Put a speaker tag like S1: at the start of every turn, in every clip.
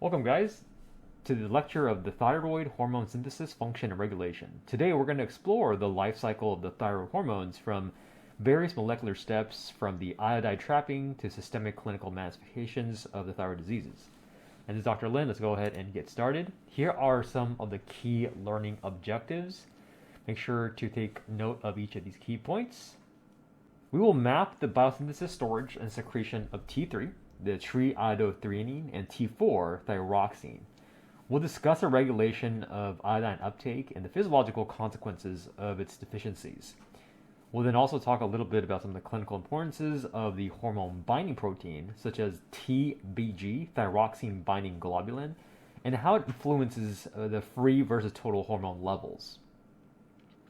S1: Welcome, guys, to the lecture of the thyroid hormone synthesis, function, and regulation. Today, we're going to explore the life cycle of the thyroid hormones from various molecular steps from the iodide trapping to systemic clinical manifestations of the thyroid diseases. And this is Dr. Lin. Let's go ahead and get started. Here are some of the key learning objectives. Make sure to take note of each of these key points. We will map the biosynthesis, storage, and secretion of T3, the triiodothyronine, and T4, thyroxine. We'll discuss the regulation of iodine uptake and the physiological consequences of its deficiencies. We'll then also talk a little bit about some of the clinical importances of the hormone binding protein, such as TBG, thyroxine binding globulin, and how it influences the free versus total hormone levels.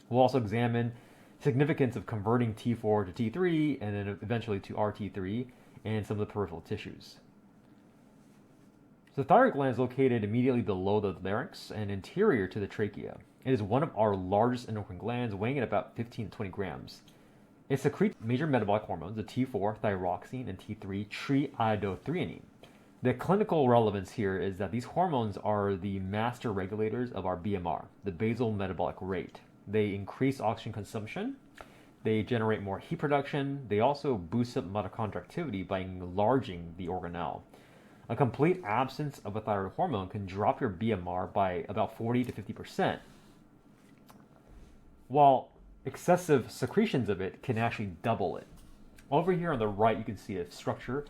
S1: We'll also examine significance of converting T4 to T3 and then eventually to RT3 and some of the peripheral tissues. So the thyroid gland is located immediately below the larynx and anterior to the trachea. It is one of our largest endocrine glands, weighing at about 15 to 20 grams. It secretes major metabolic hormones, the T4, thyroxine, and T3, triiodothyronine. The clinical relevance here is that these hormones are the master regulators of our BMR, the basal metabolic rate. They increase oxygen consumption. They generate more heat production. They also boost up mitochondrial activity by enlarging the organelle. A complete absence of a thyroid hormone can drop your BMR by about 40 to 50%, while excessive secretions of it can actually double it. Over here on the right, you can see a structure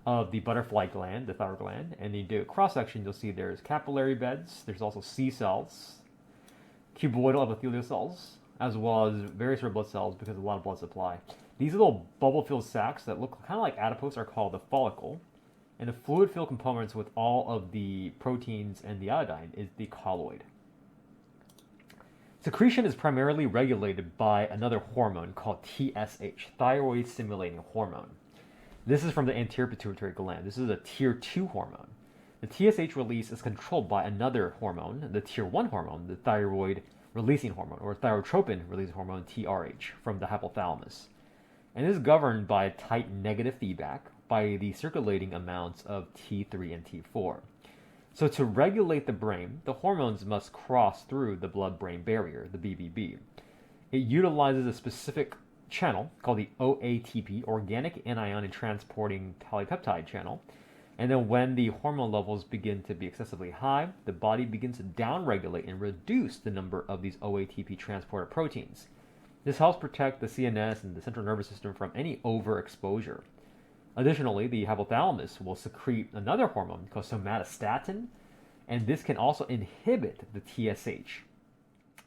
S1: of the butterfly gland, the thyroid gland, and you do a cross-section, you'll see there's capillary beds, there's also C cells, cuboidal epithelial cells, as well as various red blood cells because of a lot of blood supply. These little bubble-filled sacs that look kind of like adipose are called the follicle, and the fluid-filled components with all of the proteins and the iodine is the colloid. Secretion is primarily regulated by another hormone called TSH, thyroid stimulating hormone. This is from the anterior pituitary gland. This is a tier 2 hormone. The TSH release is controlled by another hormone, the tier 1 hormone, the thyroid releasing hormone, or thyrotropin releasing hormone, TRH, from the hypothalamus. And is governed by tight negative feedback by the circulating amounts of T3 and T4. So to regulate the brain, the hormones must cross through the blood-brain barrier, the BBB. It utilizes a specific channel called the OATP, organic anion transporting polypeptide channel. And then when the hormone levels begin to be excessively high, the body begins to downregulate and reduce the number of these OATP transporter proteins. This helps protect the CNS and the central nervous system from any overexposure. Additionally, the hypothalamus will secrete another hormone called somatostatin, and this can also inhibit the TSH,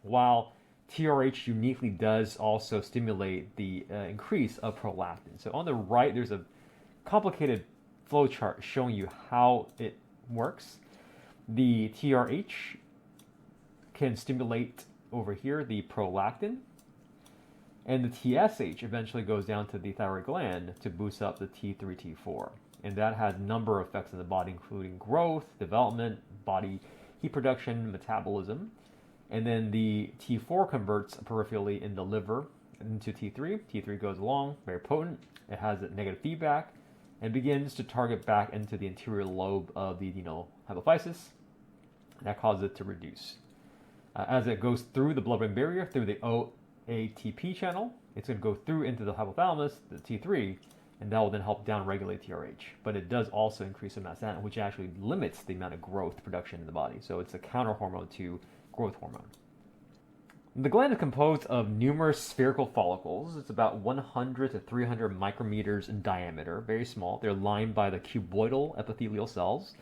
S1: while TRH uniquely does also stimulate the increase of prolactin. So on the right, there's a complicated flow chart showing you how it works. The TRH can stimulate over here the prolactin, and the TSH eventually goes down to the thyroid gland to boost up the T3, T4. And that has a number of effects in the body, including growth, development, body heat production, metabolism. And then the T4 converts peripherally in the liver into T3. T3 goes along, very potent. It has a negative feedback and begins to target back into the anterior lobe of the adrenal hypophysis. That causes it to reduce. As it goes through the blood-brain barrier, through the OATP channel, it's going to go through into the hypothalamus, the T3, and that will then help down-regulate TRH. But it does also increase somatostatin, which actually limits the amount of growth production in the body. So it's a counter-hormone to growth hormone. The gland is composed of numerous spherical follicles. It's about 100 to 300 micrometers in diameter, very small. They're lined by the cuboidal epithelial cells.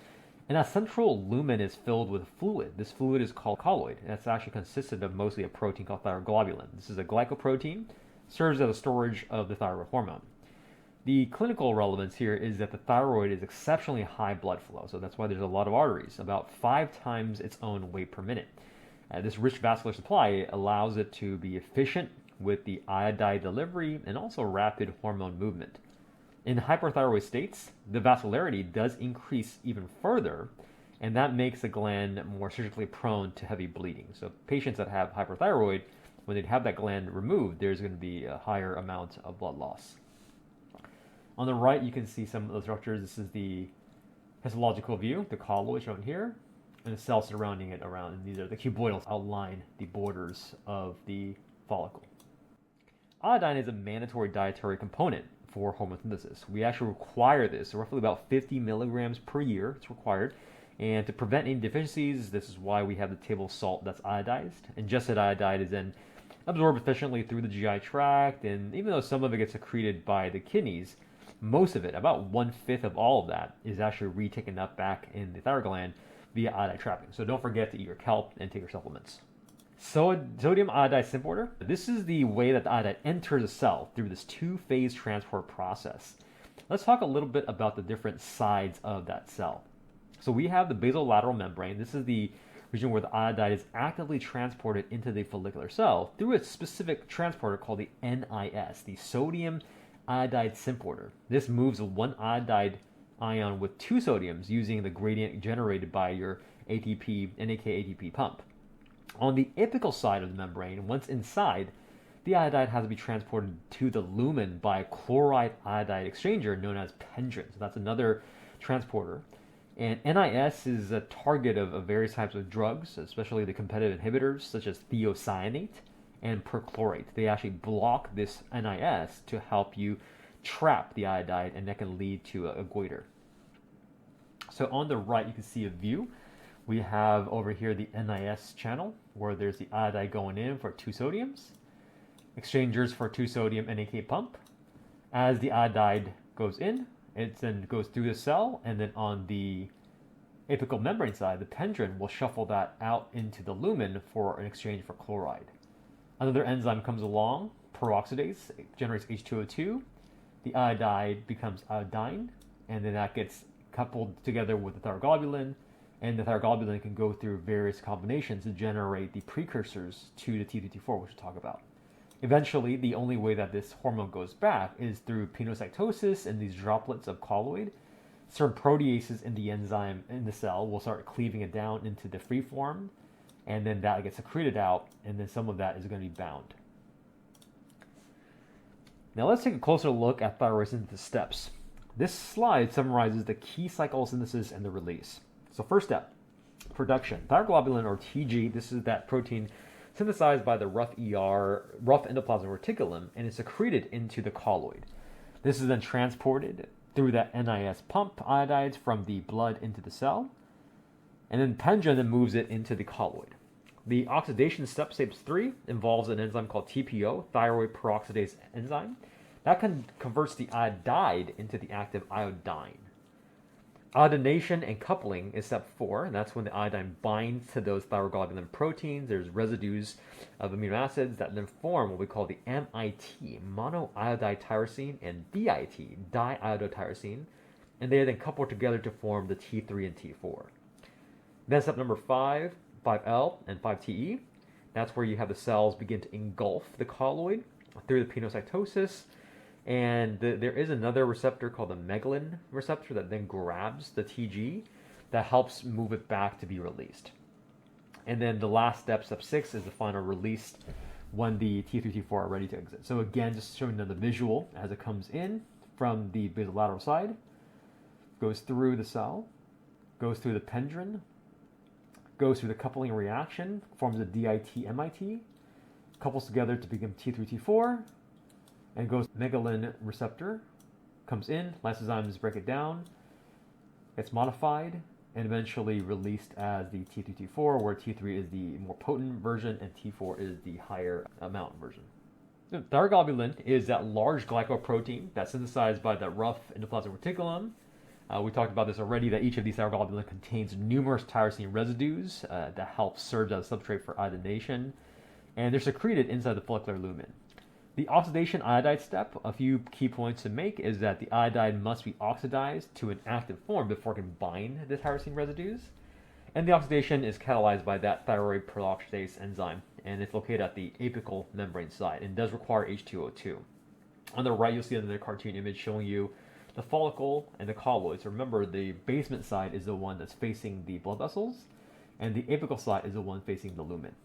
S1: And that central lumen is filled with fluid. This fluid is called colloid, and it's actually consisted of mostly a protein called thyroglobulin. This is a glycoprotein, serves as a storage of the thyroid hormone. The clinical relevance here is that the thyroid is exceptionally high blood flow, so that's why there's a lot of arteries, about 5 times its own weight per minute. This rich vascular supply allows it to be efficient with the iodide delivery and also rapid hormone movement. In hyperthyroid states, the vascularity does increase even further, and that makes the gland more surgically prone to heavy bleeding. So patients that have hyperthyroid, when they have that gland removed, there's going to be a higher amount of blood loss. On the right, you can see some of the structures. This is the Histological view, the colloid shown here, and the cells surrounding it around, and these are the cuboidals outline the borders of the follicle. Iodine is a mandatory dietary component for hormone synthesis. We actually require this, roughly about 50 milligrams per year. It's required. And to prevent any deficiencies, this is why we have the table salt that's iodized. Ingested iodide is then absorbed efficiently through the GI tract, and even though some of it gets secreted by the kidneys, most of it, about 1/5 of all of that, is actually retaken up back in the thyroid gland via iodide trapping. So don't forget to eat your kelp and take your supplements. Sodium iodide symporter. This is the way that the iodide enters a cell through this two-phase transport process. Let's talk a little bit about the different sides of that cell. So we have the basolateral membrane. This is the region where the iodide is actively transported into the follicular cell through a specific transporter called the NIS, the sodium iodide symporter. This moves one iodide ion with two sodiums using the gradient generated by your ATP, NAK-ATP pump. On the apical side of the membrane, once inside, the iodide has to be transported to the lumen by a chloride iodide exchanger known as pendrin. So that's another transporter. And NIS is a target of various types of drugs, especially the competitive inhibitors such as thiocyanate and perchlorate. They actually block this NIS to help you trap the iodide, and that can lead to a goiter. So on the right, you can see a view. We have over here the NIS channel where there's the iodide going in for two sodiums, exchangers for two sodium NAK pump. As the iodide goes in, it then goes through the cell, and then on the apical membrane side, the pendrin will shuffle that out into the lumen for an exchange for chloride. Another enzyme comes along, peroxidase, it generates H2O2. The iodide becomes iodine, and then that gets coupled together with the thyroglobulin, and the thyroglobulin can go through various combinations to generate the precursors to the T3T4, which we'll talk about. Eventually, the only way that this hormone goes back is through pinocytosis and these droplets of colloid. Certain proteases in the enzyme in the cell will start cleaving it down into the free form, and then that gets secreted out, and then some of that is going to be bound. Now let's take a closer look at thyroid synthesis steps. This slide summarizes the key cycle of synthesis and the release. So first step, production. Thyroglobulin, or TG, this is that protein synthesized by the rough endoplasmic reticulum, and is secreted into the colloid. This is then transported through that NIS pump iodides from the blood into the cell, and then pendrin then moves it into the colloid. The oxidation step, stage 3, involves an enzyme called TPO, thyroid peroxidase enzyme. That converts the iodide into the active iodine. Iodination and coupling is step 4, and that's when the iodine binds to those thyroglobulin proteins. There's residues of amino acids that then form what we call the MIT, monoiodide tyrosine, and DIT, diiodotyrosine, and they are then coupled together to form the T3 and T4. Then step number 5, 5L, and 5TE. That's where you have the cells begin to engulf the colloid through the pinocytosis. And there is another receptor called the megalin receptor that then grabs the TG that helps move it back to be released. And then the last step, step 6, is the final release when the T3, T4 are ready to exit. So again, just showing the visual as it comes in from the basolateral side, goes through the cell, goes through the pendrin, goes through the coupling reaction, forms a DIT-MIT, couples together to become T3, T4, and goes megalin receptor, comes in, lysozymes break it down, gets modified, and eventually released as the T3, T4, where T3 is the more potent version and T4 is the higher amount version. Thyroglobulin is that large glycoprotein that's synthesized by the rough endoplasmic reticulum. We talked about this already, that each of these thyroglobulin contains numerous tyrosine residues that help serve as a substrate for iodination, and they're secreted inside the follicular lumen. The oxidation iodide step, a few key points to make is that the iodide must be oxidized to an active form before it can bind the tyrosine residues. And the oxidation is catalyzed by that thyroid peroxidase enzyme, and it's located at the apical membrane side and does require H2O2. On the right, you'll see another cartoon image showing you the follicle and the colloid. So remember, the basement side is the one that's facing the blood vessels, and the apical side is the one facing the lumen.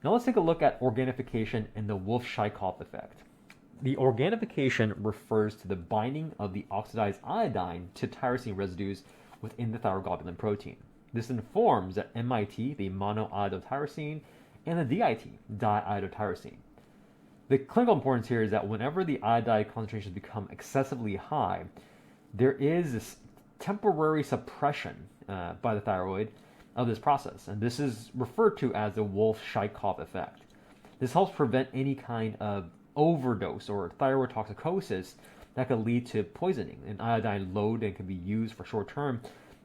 S1: Now let's take a look at organification and the Wolff-Chaikoff effect. The organification refers to the binding of the oxidized iodine to tyrosine residues within the thyroglobulin protein. This informs the MIT, the monoiodotyrosine, and the DIT, diiodotyrosine. The clinical importance here is that whenever the iodide concentrations become excessively high, there is this temporary suppression by the thyroid of this process, and this is referred to as the Wolff-Chaikoff effect. This helps prevent any kind of overdose or thyroid toxicosis that could lead to poisoning. An iodine load and can be used for short term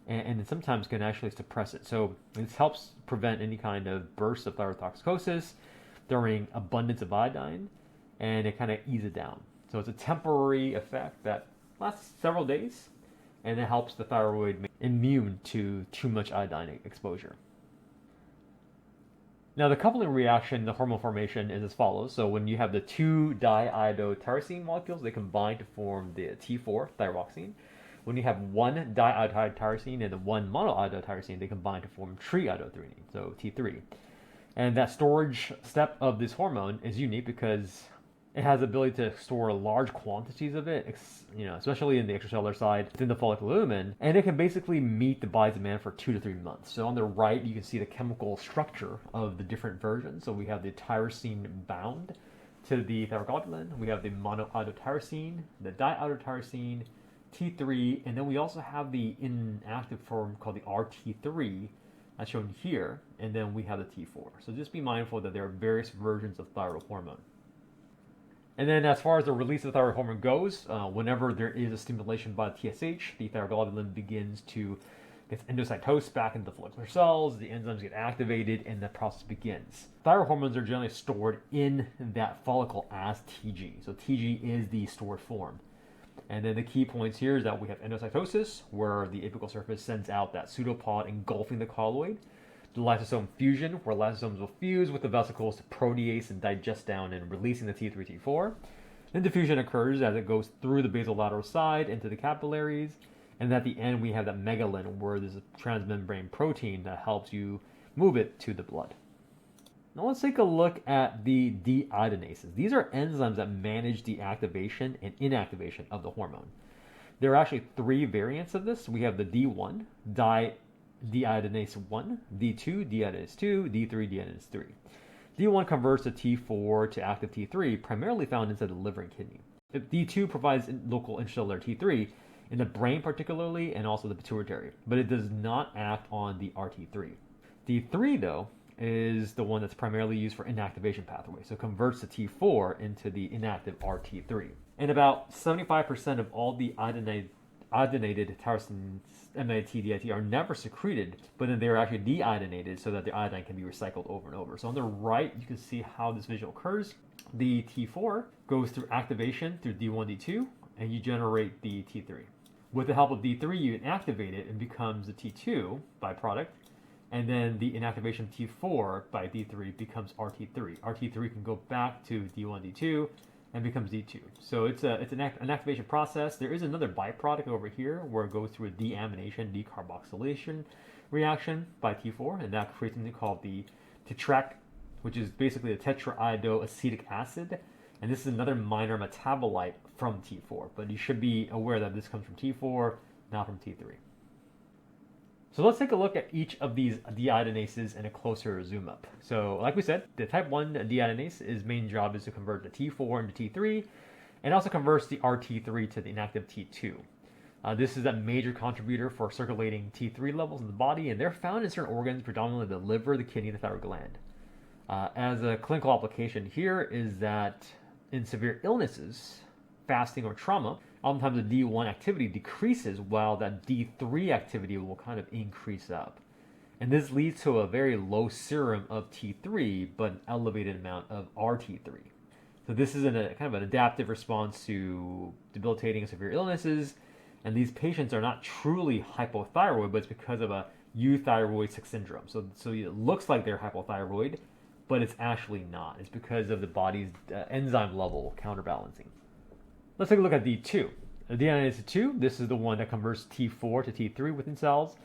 S1: and sometimes can actually suppress it. So this helps prevent any kind of burst of thyroid toxicosis during abundance of iodine, and it kind of eases it down. So it's a temporary effect that lasts several days, and it helps the thyroid be immune to too much iodine exposure. Now, the coupling reaction, the hormone formation, is as follows. So when you have the two diiodotyrosine molecules, they combine to form the T4, thyroxine. When you have one diiodotyrosine and the one monoiodotyrosine, they combine to form triiodothyronine, so T3. And that storage step of this hormone is unique because it has the ability to store large quantities of it, especially in the extracellular side within the follicular lumen, and it can basically meet the body's demand for 2 to 3 months. So on the right, you can see the chemical structure of the different versions. So we have the tyrosine bound to the thyroglobulin, we have the monoiodotyrosine, the diiodotyrosine, T3, and then we also have the inactive form called the RT3, as shown here, and then we have the T4. So just be mindful that there are various versions of thyroid hormone. And then as far as the release of the thyroid hormone goes, whenever there is a stimulation by the TSH, the thyroglobulin begins to get endocytosed back into the follicular cells, the enzymes get activated, and the process begins. Thyroid hormones are generally stored in that follicle as TG. So TG is the stored form. And then the key points here is that we have endocytosis, where the apical surface sends out that pseudopod engulfing the colloid. The lysosome fusion, where lysosomes will fuse with the vesicles to protease and digest down and releasing the T3, T4. Then diffusion occurs as it goes through the basolateral side into the capillaries. And at the end, we have that megalin, where there's a transmembrane protein that helps you move it to the blood. Now let's take a look at the deiodinases. These are enzymes that manage the activation and inactivation of the hormone. There are actually 3 variants of this. We have the D1, deiodinase 1, D2, deiodinase 2, D3, deiodinase 3. D1 converts the T4 to active T3, primarily found inside the liver and kidney. D2 provides local intracellular T3 in the brain particularly, and also the pituitary, but it does not act on the RT3. D3, though, is the one that's primarily used for inactivation pathway, so converts the T4 into the inactive RT3. And about 75% of all the iodinated tyrosines, MIT, DIT, are never secreted, but then they're actually deiodinated so that the iodine can be recycled over and over. So on the right, you can see how this visual occurs. The T4 goes through activation through D1, D2, and you generate the T3. With the help of D3, you inactivate it and becomes the T2 byproduct, and then the inactivation T4 by D3 becomes RT3. RT3 can go back to D1, D2, and becomes D2. So it's an activation process. There is another byproduct over here where it goes through a deamination, decarboxylation reaction by T4, and that creates something called the tetrac, which is basically a tetraiodoacetic acid. And this is another minor metabolite from T4, but you should be aware that this comes from T4, not from T3. So let's take a look at each of these deiodinases in a closer zoom up. So like we said, the type 1 deiodinase, main job is to convert the T4 into T3, and also converts the RT3 to the inactive T2. This is a major contributor for circulating T3 levels in the body, and they're found in certain organs, predominantly the liver, the kidney, and the thyroid gland. As a clinical application here is that in severe illnesses, fasting or trauma, oftentimes the D1 activity decreases while that D3 activity will kind of increase up. And this leads to a very low serum of T3, but an elevated amount of RT3. So this is kind of an adaptive response to debilitating and severe illnesses. And these patients are not truly hypothyroid, but it's because of a euthyroid syndrome. So it looks like they're hypothyroid, but it's actually not. It's because of the body's enzyme level counterbalancing. Let's take a look at D2. Deiodinase 2, this is the one that converts T4 to T3 within cells.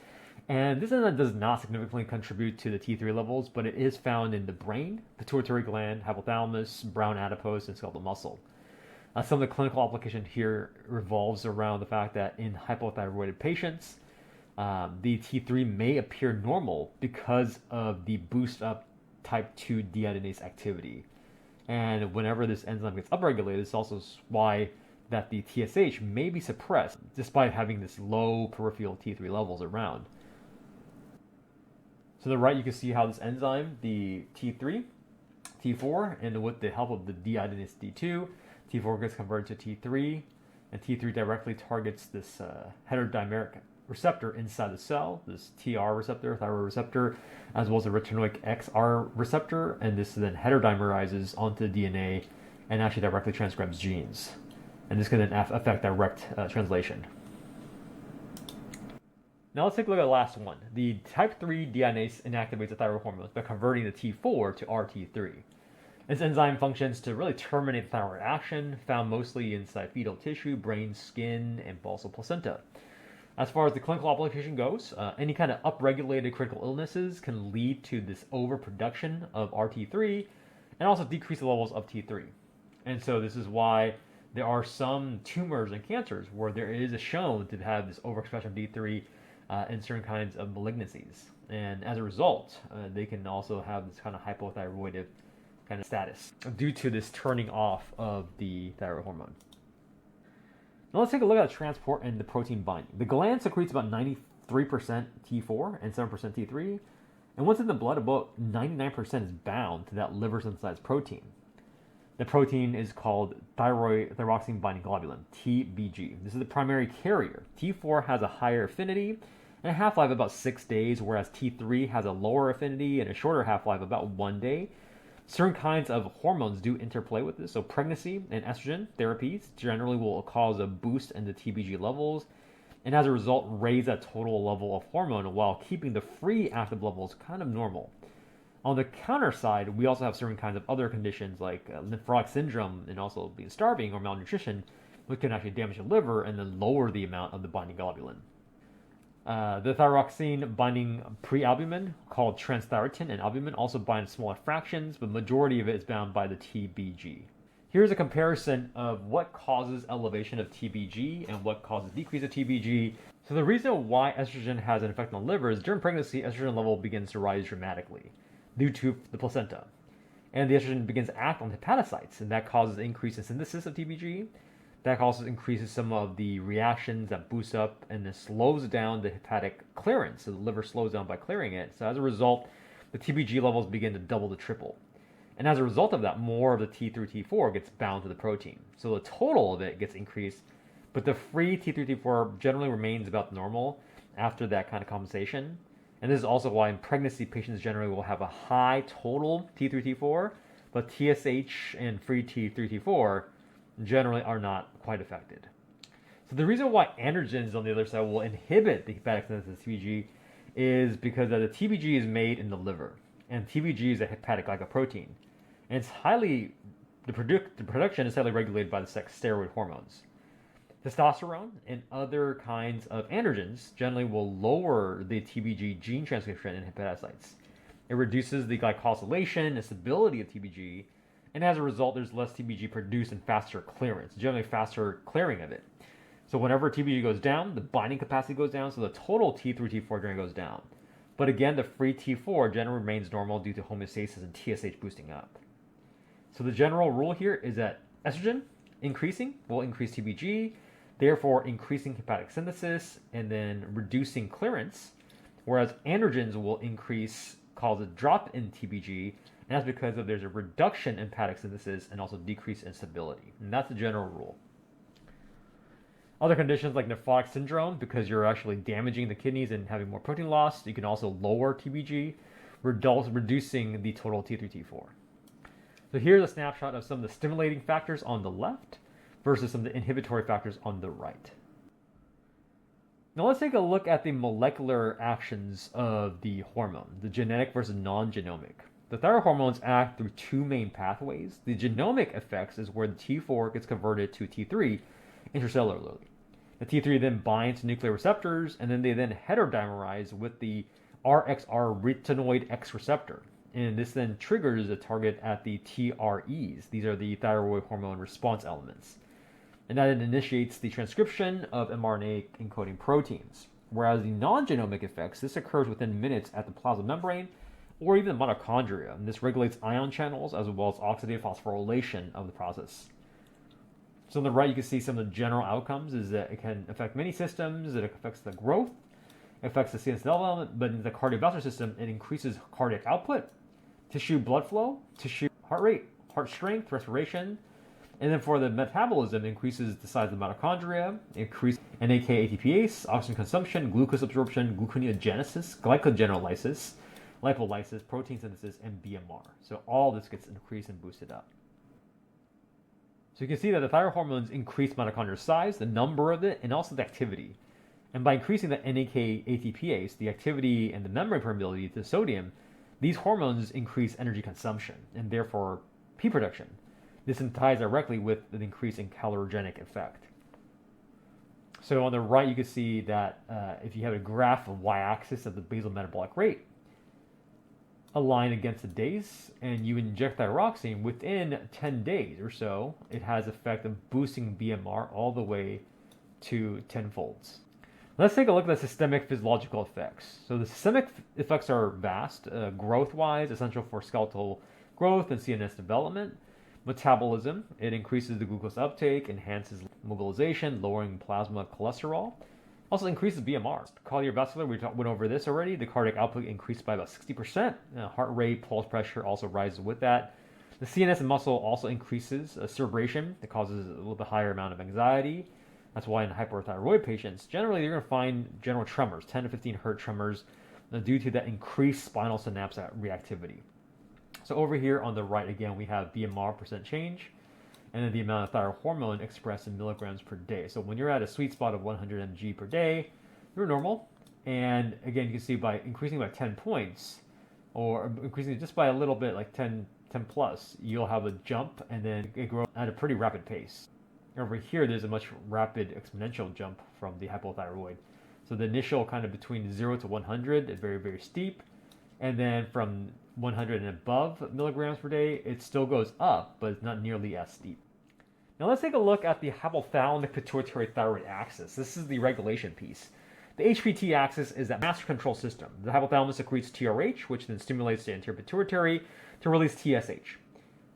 S1: And this enzyme does not significantly contribute to the T3 levels, but it is found in the brain, pituitary gland, hypothalamus, brown adipose, and skeletal muscle. Some of the clinical application here revolves around the fact that in hypothyroided patients, the T3 may appear normal because of the boost up type 2 deiodinase activity. And whenever this enzyme gets upregulated, it's also why that the TSH may be suppressed despite having this low peripheral T3 levels around. So on the right, you can see how this enzyme, the T3, T4, and with the help of the deiodinase D2, T4 gets converted to T3, and T3 directly targets this heterodimeric receptor inside the cell, this TR receptor, thyroid receptor, as well as the retinoic XR receptor, and this then heterodimerizes onto the DNA and actually directly transcribes genes. And this can then affect direct translation. Now let's take a look at the last one. The type 3 deiodinase inactivates the thyroid hormones by converting the T4 to RT3. This enzyme functions to really terminate thyroid action, found mostly inside fetal tissue, brain, skin, and also placenta. As far as the clinical application goes, any kind of upregulated critical illnesses can lead to this overproduction of RT3 and also decrease the levels of T3. And so this is why there are some tumors and cancers where there is shown to have this overexpression of D3 in certain kinds of malignancies. And as a result, they can also have this kind of hypothyroidism kind of status due to this turning off of the thyroid hormone. Now let's take a look at the transport and the protein binding. The gland secretes about 93% T4 and 7% T3, and once in the blood, about 99% is bound to that liver synthesized protein. The protein is called thyroxine binding globulin, TBG. This is the primary carrier. T4 has a higher affinity and a half-life of about 6 days, whereas T3 has a lower affinity and a shorter half-life, about 1 day. Certain kinds of hormones do interplay with this. So pregnancy and estrogen therapies generally will cause a boost in the TBG levels, and as a result, raise that total level of hormone while keeping the free active levels kind of normal. On the counter side, we also have certain kinds of other conditions like nephrotic syndrome and also being starving or malnutrition, which can actually damage the liver and then lower the amount of the binding globulin. The thyroxine binding prealbumin, called transthyretin and albumin, also bind smaller fractions, but majority of it is bound by the TBG. Here's a comparison of what causes elevation of TBG and what causes decrease of TBG. So the reason why estrogen has an effect on the liver is during pregnancy, estrogen level begins to rise dramatically due to the placenta. And the estrogen begins to act on hepatocytes, and that causes an increase in synthesis of TBG. That also increases some of the reactions that boost up and then slows down the hepatic clearance. So the liver slows down by clearing it. So as a result, the TBG levels begin to double to triple. And as a result of that, more of the T3, T4 gets bound to the protein. So the total of it gets increased, but the free T3, T4 generally remains about normal after that kind of compensation. And this is also why in pregnancy, patients generally will have a high total T3, T4, but TSH and free T3, T4 generally are not quite affected. So the reason why androgens on the other side will inhibit the hepatic synthesis of TBG is because the TBG is made in the liver, and TBG is a hepatic glycoprotein, and it's the production is highly regulated by the sex steroid hormones. Testosterone and other kinds of androgens generally will lower the TBG gene transcription in hepatocytes. It reduces the glycosylation and stability of TBG, and as a result, there's less TBG produced and faster clearance, generally faster clearing of it. So whenever TBG goes down, the binding capacity goes down, so the total T3, T4 generally goes down. But again, the free T4 generally remains normal due to homeostasis and TSH boosting up. So the general rule here is that estrogen increasing will increase TBG, therefore increasing hepatic synthesis and then reducing clearance, whereas androgens will cause a drop in TBG, and that's because there's a reduction in hepatic synthesis and also decrease in stability. And that's the general rule. Other conditions like nephrotic syndrome, because you're actually damaging the kidneys and having more protein loss, you can also lower TBG, reducing the total T3, T4. So here's a snapshot of some of the stimulating factors on the left versus some of the inhibitory factors on the right. Now let's take a look at the molecular actions of the hormone, the genetic versus non-genomic. The thyroid hormones act through two main pathways. The genomic effects is where the T4 gets converted to T3 intracellularly. The T3 then binds to nuclear receptors, and then they then heterodimerize with the RXR retinoid X receptor. And this then triggers a target at the TREs. These are the thyroid hormone response elements. And that then initiates the transcription of mRNA encoding proteins. Whereas the non-genomic effects, this occurs within minutes at the plasma membrane or even the mitochondria. And this regulates ion channels as well as oxidative phosphorylation of the process. So on the right, you can see some of the general outcomes is that it can affect many systems. It affects the growth, it affects the CNS development, but in the cardiovascular system, it increases cardiac output, tissue blood flow, tissue heart rate, heart strength, respiration. And then for the metabolism, it increases the size of the mitochondria, increases NAK ATPase, oxygen consumption, glucose absorption, gluconeogenesis, glycogenolysis, lipolysis, protein synthesis, and BMR. So all this gets increased and boosted up. So you can see that the thyroid hormones increase mitochondrial size, the number of it, and also the activity. And by increasing the NAK ATPase, the activity and the membrane permeability to sodium, these hormones increase energy consumption and therefore P production. This ties directly with an increase in calorigenic effect. So on the right, you can see that if you have a graph of y-axis of the basal metabolic rate, align against the days, and you inject thyroxine within 10 days or so, it has effect of boosting BMR all the way to 10-folds. Let's take a look at the systemic physiological effects. So the systemic effects are vast, growth-wise, essential for skeletal growth and CNS development. Metabolism, it increases the glucose uptake, enhances mobilization, lowering plasma cholesterol. Also increases BMR. Cardiovascular, we went over this already. The cardiac output increased by about 60%. Heart rate, pulse pressure also rises with that. The CNS and muscle also increases cerebration. That causes a little bit higher amount of anxiety. That's why in hyperthyroid patients, generally you're going to find general tremors, 10 to 15 hertz tremors, due to that increased spinal synapse reactivity. So over here on the right, again, we have BMR percent change, and then the amount of thyroid hormone expressed in milligrams per day. So when you're at a sweet spot of 100 mg per day, you're normal. And again, you can see by increasing by 10 points, or increasing just by a little bit, like 10 plus, you'll have a jump, and then it grows at a pretty rapid pace. Over here, there's a much rapid exponential jump from the hypothyroid. So the initial kind of between 0 to 100 is very, very steep. And then from 100 and above milligrams per day, it still goes up, but it's not nearly as steep. Now let's take a look at the hypothalamic pituitary thyroid axis. This is the regulation piece. The HPT axis is that master control system. The hypothalamus secretes TRH, which then stimulates the anterior pituitary to release TSH.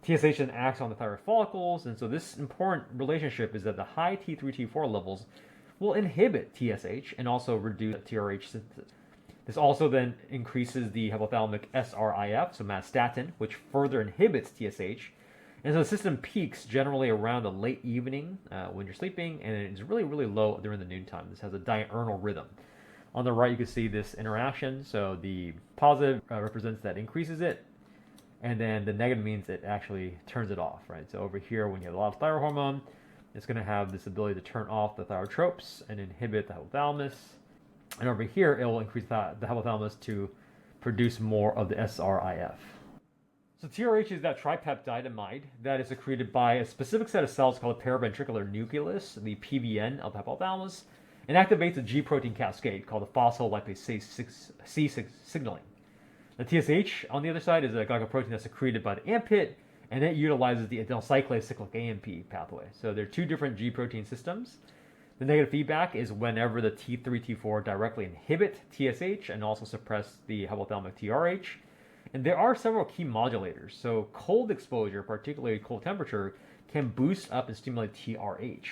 S1: TSH then acts on the thyroid follicles, and so this important relationship is that the high T3, T4 levels will inhibit TSH and also reduce TRH synthesis. This also then increases the hypothalamic SRIF, so myostatin, which further inhibits TSH. And so the system peaks generally around the late evening when you're sleeping, and it's really, really low during the noontime. This has a diurnal rhythm. On the right, you can see this interaction. So the positive represents that increases it, and then the negative means it actually turns it off, right? So over here, when you have a lot of thyroid hormone, it's going to have this ability to turn off the thyrotropes and inhibit the hypothalamus. And over here, it will increase the hypothalamus to produce more of the SRIF. So TRH is that tripeptide amide that is secreted by a specific set of cells called the paraventricular nucleus, the PVN of the hypothalamus, and activates a G protein cascade called the phospholipase C signaling. The TSH, on the other side, is a glycoprotein that's secreted by the AMP, and it utilizes the adenyl cyclase cyclic AMP pathway. So there are two different G protein systems. The negative feedback is whenever the T3, T4 directly inhibit TSH and also suppress the hypothalamic TRH. And there are several key modulators. So cold exposure, particularly cold temperature, can boost up and stimulate TRH.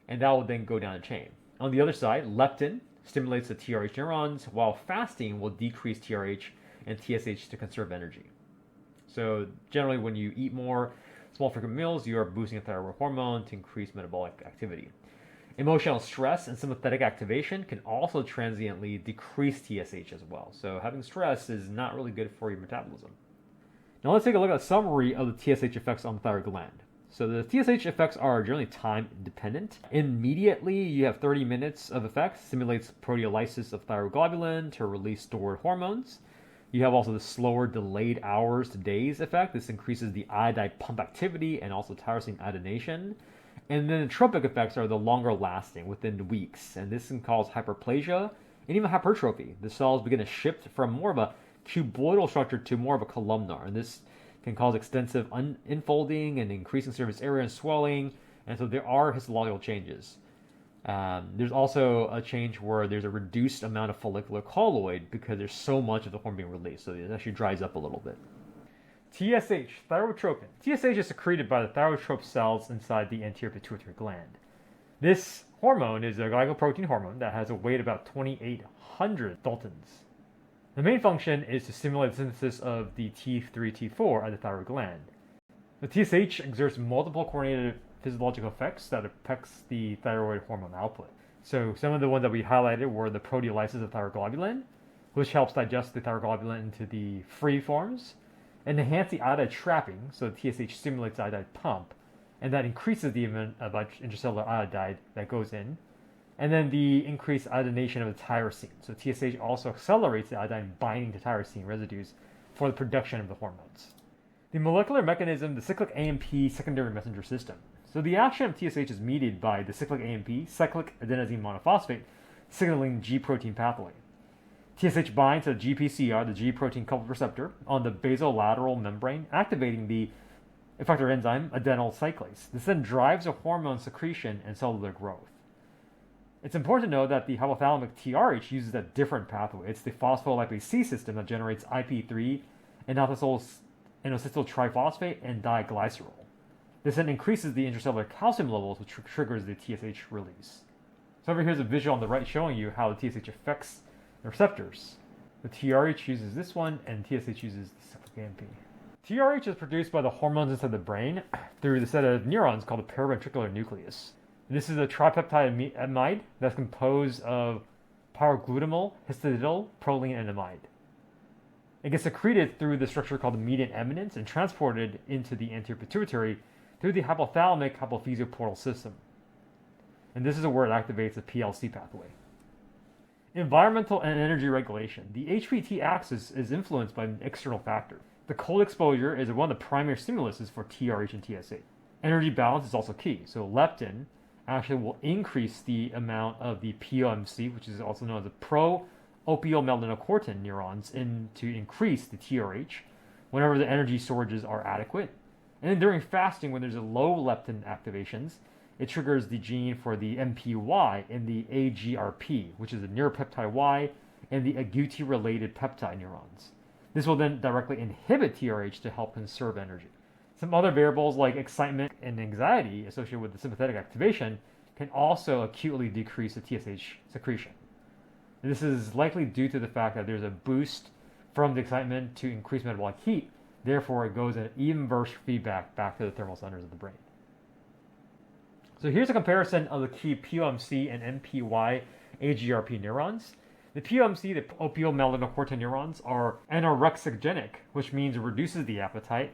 S1: And that will then go down the chain. On the other side, leptin stimulates the TRH neurons, while fasting will decrease TRH and TSH to conserve energy. So generally when you eat more small frequent meals, you are boosting the thyroid hormone to increase metabolic activity. Emotional stress and sympathetic activation can also transiently decrease TSH as well. So having stress is not really good for your metabolism. Now let's take a look at a summary of the TSH effects on the thyroid gland. So the TSH effects are generally time dependent. Immediately, you have 30 minutes of effect, stimulates proteolysis of thyroglobulin to release stored hormones. You have also the slower delayed hours to days effect. This increases the iodide pump activity and also tyrosine iodination. And then the tropic effects are the longer lasting within weeks. And this can cause hyperplasia and even hypertrophy. The cells begin to shift from more of a cuboidal structure to more of a columnar, and this can cause extensive infolding and increasing surface area and swelling, and so there are histological changes. There's also a change where there's a reduced amount of follicular colloid because there's so much of the hormone being released, so it actually dries up a little bit. TSH, thyrotropin. TSH is secreted by the thyrotrope cells inside the anterior pituitary gland. This hormone is a glycoprotein hormone that has a weight about 2,800 daltons. The main function is to stimulate the synthesis of the T3, T4 at the thyroid gland. The TSH exerts multiple coordinated physiological effects that affects the thyroid hormone output. So some of the ones that we highlighted were the proteolysis of thyroglobulin, which helps digest the thyroglobulin into the free forms, and enhance the iodide trapping, so the TSH stimulates the iodide pump, and that increases the amount of intracellular iodide that goes in, and then the increased iodination of the tyrosine. So TSH also accelerates the iodine binding to tyrosine residues for the production of the hormones. The molecular mechanism, the cyclic AMP secondary messenger system. So the action of TSH is mediated by the cyclic AMP, cyclic adenosine monophosphate, signaling G protein pathway. TSH binds to the GPCR, the G protein coupled receptor, on the basolateral membrane, activating the effector enzyme adenyl cyclase. This then drives a hormone secretion and cellular growth. It's important to know that the hypothalamic TRH uses a different pathway. It's the phospholipase C system that generates IP3, inositol triphosphate, and diglycerol. This then increases the intracellular calcium levels, which triggers the TSH release. So over here is a visual on the right showing you how the TSH affects the receptors. The TRH uses this one, and TSH uses the cyclic AMP. TRH is produced by the hormones inside the brain through the set of neurons called the paraventricular nucleus. This is a tripeptide amide that's composed of pyroglutamyl, histidyl, proline, and amide. It gets secreted through the structure called the median eminence and transported into the anterior pituitary through the hypothalamic hypophysioportal system. And this is where it activates the PLC pathway. Environmental and energy regulation. The HPT axis is influenced by an external factor. The cold exposure is one of the primary stimuluses for TRH and TSH. Energy balance is also key. So leptin actually will increase the amount of the POMC, which is also known as the pro-opiomelanocortin neurons, to increase the TRH whenever the energy storages are adequate. And then during fasting, when there's a low leptin activations, it triggers the gene for the MPY in the AGRP, which is a neuropeptide Y, and the agouti-related peptide neurons. This will then directly inhibit TRH to help conserve energy. Some other variables like excitement and anxiety associated with the sympathetic activation can also acutely decrease the TSH secretion. And this is likely due to the fact that there's a boost from the excitement to increase metabolic heat. Therefore, it goes in inverse feedback back to the thermal centers of the brain. So here's a comparison of the key POMC and MPY AGRP neurons. The POMC, the opiomelanocortin neurons, are anorexigenic, which means it reduces the appetite,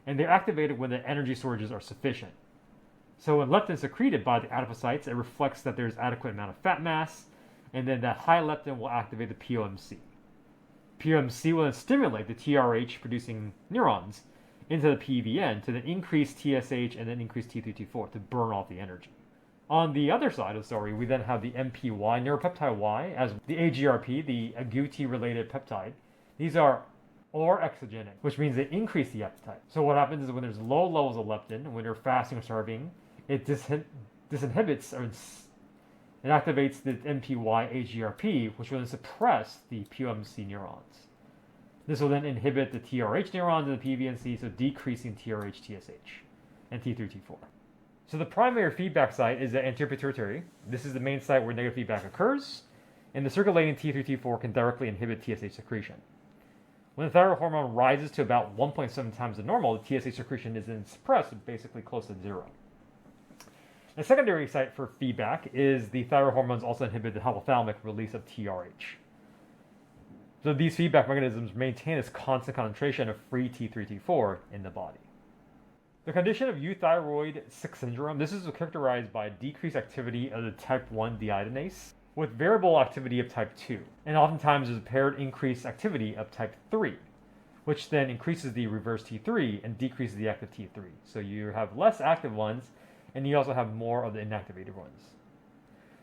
S1: and they're activated when the energy storages are sufficient. So when leptin is secreted by the adipocytes, it reflects that there's adequate amount of fat mass, and then that high leptin will activate the POMC. POMC will then stimulate the TRH producing neurons into the PVN to then increase TSH and then increase T3, T4 to burn off the energy. On the other side of the story, we then have the MPY, neuropeptide Y, as the AGRP, the agouti-related peptide. These are orexigenic, which means they increase the appetite. So what happens is when there's low levels of leptin, when you're fasting or starving, it disinhibits or it activates the MPY AGRP, which will then suppress the POMC neurons. This will then inhibit the TRH neurons in the PVNC, so decreasing TRH, TSH, and T3, T4. So the primary feedback site is the anterior pituitary. This is the main site where negative feedback occurs, and the circulating T3, T4 can directly inhibit TSH secretion. When the thyroid hormone rises to about 1.7 times the normal, the TSH secretion is then suppressed, basically close to zero. The secondary site for feedback is the thyroid hormones also inhibit the hypothalamic release of TRH. So these feedback mechanisms maintain this constant concentration of free T3, T4 in the body. The condition of euthyroid 6 syndrome, this is characterized by decreased activity of the type 1 deiodinase with variable activity of type 2. And oftentimes there's a paired increased activity of type 3, which then increases the reverse T3 and decreases the active T3. So you have less active ones, and you also have more of the inactivated ones.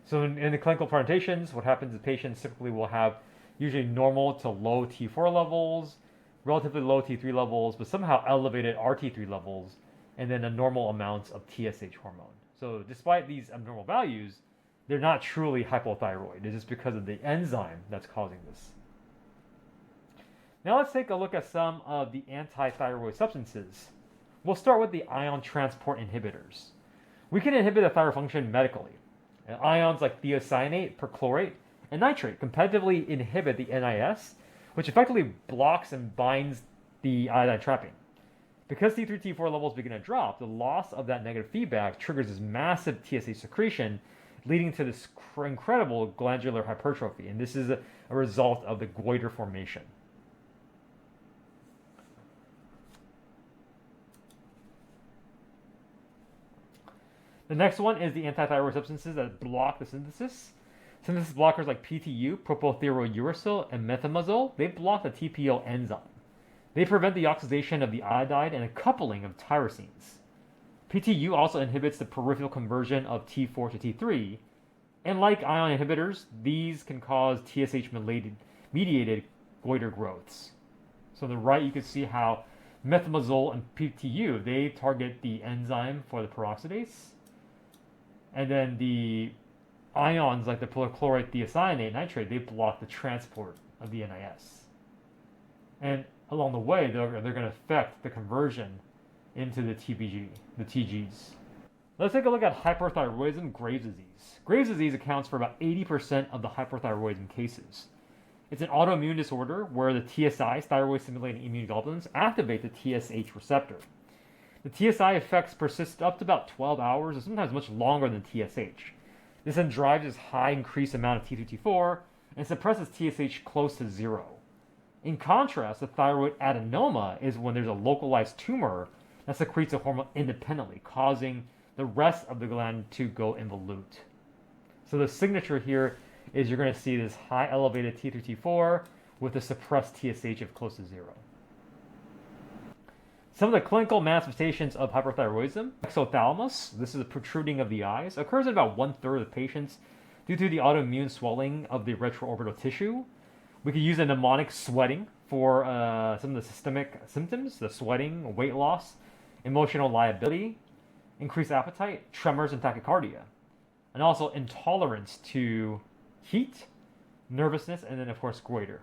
S1: So in the clinical presentations, what happens is patients typically will have usually normal to low T4 levels, relatively low T3 levels, but somehow elevated RT3 levels, and then a normal amount of TSH hormone. So despite these abnormal values, they're not truly hypothyroid. It's just because of the enzyme that's causing this. Now let's take a look at some of the anti-thyroid substances. We'll start with the ion transport inhibitors. We can inhibit the thyroid function medically. Ions like thiocyanate, perchlorate, and nitrate competitively inhibit the NIS, which effectively blocks and binds the iodine trapping. Because T3, T4 levels begin to drop, the loss of that negative feedback triggers this massive TSH secretion, leading to this incredible glandular hypertrophy. And this is a result of the goiter formation. The next one is the antithyroid substances that block the synthesis. Synthesis blockers like PTU, propylthiouracil, and methimazole, they block the TPO enzyme. They prevent the oxidation of the iodide and a coupling of tyrosines. PTU also inhibits the peripheral conversion of T4 to T3, and like ion inhibitors, these can cause TSH-mediated goiter growths. So on the right, you can see how methimazole and PTU, they target the enzyme for the peroxidase, and then the ions like the perchlorate, thiocyanate, nitrate, they block the transport of the NIS. And along the way, they're going to affect the conversion into the TBG, the TGs. Let's take a look at hyperthyroidism, Graves' disease. Graves' disease accounts for about 80% of the hyperthyroidism cases. It's an autoimmune disorder where the TSIs, thyroid-stimulating immune globulins, activate the TSH receptor. The TSI effects persist up to about 12 hours, or sometimes much longer than TSH. This then drives this high increased amount of T2, T4 and suppresses TSH close to zero. In contrast, the thyroid adenoma is when there's a localized tumor that secretes a hormone independently, causing the rest of the gland to go involute. So the signature here is you're going to see this high elevated T3, T4 with a suppressed TSH of close to zero. Some of the clinical manifestations of hyperthyroidism, exophthalmos, this is a protruding of the eyes, occurs in about 1/3 of patients due to the autoimmune swelling of the retroorbital tissue. We could use a mnemonic sweating for some of the systemic symptoms, the sweating, weight loss, emotional liability, increased appetite, tremors, and tachycardia. And also intolerance to heat, nervousness, and then of course goiter.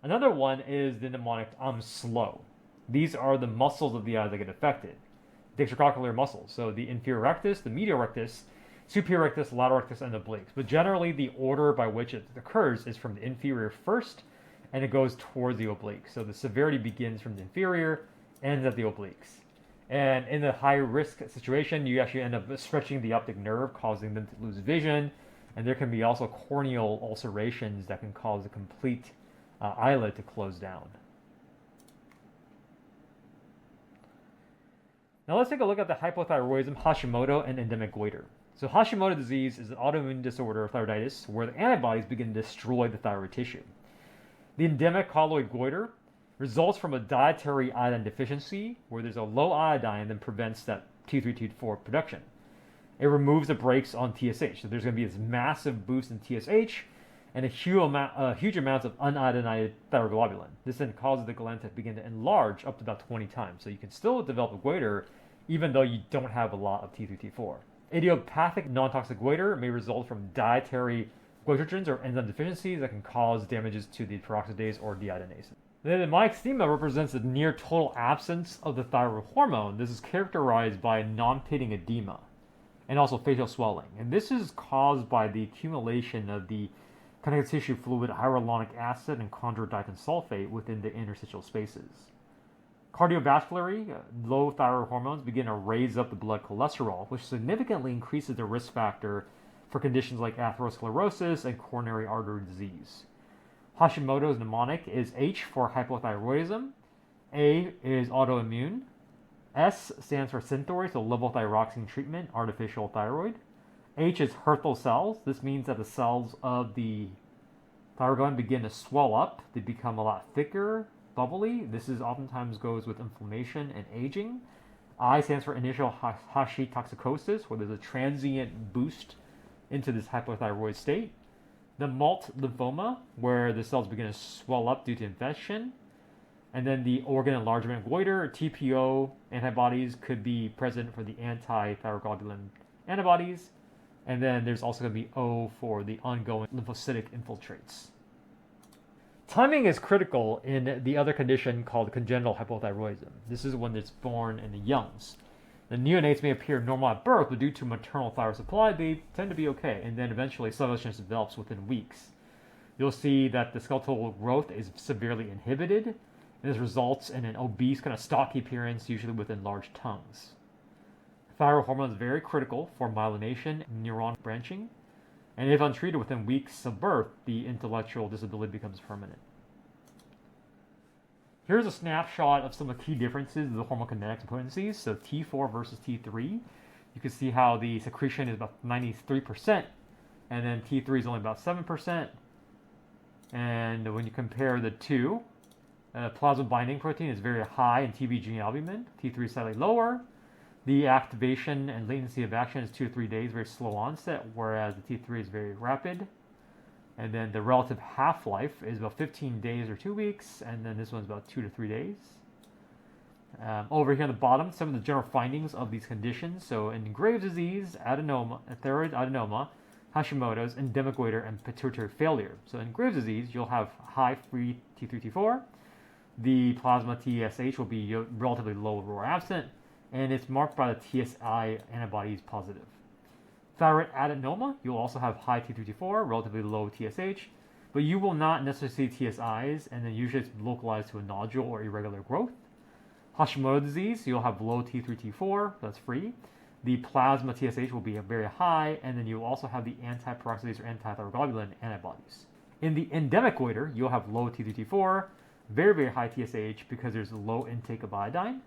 S1: Another one is the mnemonic I'm slow. These are the muscles of the eyes that get affected. The extracochlear muscles, so the inferior rectus, the medial rectus, superior rectus, lateral rectus, and the obliques. But generally, the order by which it occurs is from the inferior first, and it goes towards the oblique. So the severity begins from the inferior, ends at the obliques. And in a high-risk situation, you actually end up stretching the optic nerve, causing them to lose vision. And there can be also corneal ulcerations that can cause the complete eyelid to close down. Now let's take a look at the hypothyroidism, Hashimoto, and endemic goiter. So Hashimoto disease is an autoimmune disorder of thyroiditis where the antibodies begin to destroy the thyroid tissue. The endemic colloid goiter results from a dietary iodine deficiency where there's a low iodine that prevents that T3, T4 production. It removes the brakes on TSH. So there's going to be this massive boost in TSH and a huge amount of uniodinated thyroglobulin. This then causes the gland to begin to enlarge up to about 20 times. So you can still develop a goiter even though you don't have a lot of T3, T4. Idiopathic non-toxic goiter may result from dietary goitrogens or enzyme deficiencies that can cause damages to the peroxidase or deiodinase. Then the myxedema represents a near total absence of the thyroid hormone. This is characterized by non-pitting edema and also facial swelling. And this is caused by the accumulation of the connective tissue fluid, hyaluronic acid, and chondroitin sulfate within the interstitial spaces. Cardiovascularly, low thyroid hormones begin to raise up the blood cholesterol, which significantly increases the risk factor for conditions like atherosclerosis and coronary artery disease. Hashimoto's mnemonic is H for hypothyroidism, A is autoimmune, S stands for Synthroid, so levothyroxine treatment, artificial thyroid. H is Hürthle cells. This means that the cells of the thyroid gland begin to swell up. They become a lot thicker, bubbly. This is oftentimes goes with inflammation and aging. I stands for initial Hashimotoxicosis, where there's a transient boost into this hypothyroid state. the malt lymphoma, where the cells begin to swell up due to infection. And then the organ enlargement goiter, TPO antibodies could be present for the anti-thyroglobulin antibodies. And then there's also going to be O for the ongoing lymphocytic infiltrates. Timing is critical in the other condition called congenital hypothyroidism. This is when it's born in the youngs. The neonates may appear normal at birth, but due to maternal thyroid supply, they tend to be okay. And then eventually sluggishness develops within weeks. You'll see that the skeletal growth is severely inhibited, and this results in an obese, kind of stocky appearance, usually with enlarged tongues. Thyroid hormone is very critical for myelination and neuron branching, and if untreated within weeks of birth, the intellectual disability becomes permanent. Here's a snapshot of some of the key differences of the hormone kinetics and potencies. So T4 versus T3. You can see how the secretion is about 93%, and then T3 is only about 7%. And when you compare the two, plasma binding protein is very high in TBG and albumin. T3 is slightly lower. The activation and latency of action is 2 to 3 days, very slow onset, whereas the T3 is very rapid. And then the relative half-life is about 15 days or 2 weeks, and then this one's about 2 to 3 days. Over here on the bottom, some of the general findings of these conditions. So in Graves' disease, adenoma, thyroid adenoma, Hashimoto's, endemic goiter, and pituitary failure. So in Graves' disease, you'll have high free T3, T4. The plasma TSH will be relatively low or absent, and it's marked by the TSI antibodies positive. Thyroid adenoma, you'll also have high T3, T4, relatively low TSH, but you will not necessarily see TSIs, and then usually it's localized to a nodule or irregular growth. Hashimoto's disease, you'll have low T3, T4, that's free. The plasma TSH will be very high, and then you'll also have the anti-peroxidase or anti-thyroglobulin antibodies. In the endemic goiter, you'll have low T3, T4, very, very high TSH because there's a low intake of iodine.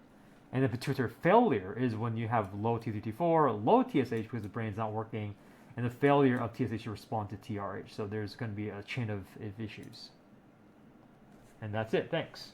S1: And the pituitary failure is when you have low T3, T4, low TSH because the brain's not working, and the failure of TSH to respond to TRH. So there's going to be a chain of issues. And that's it. Thanks.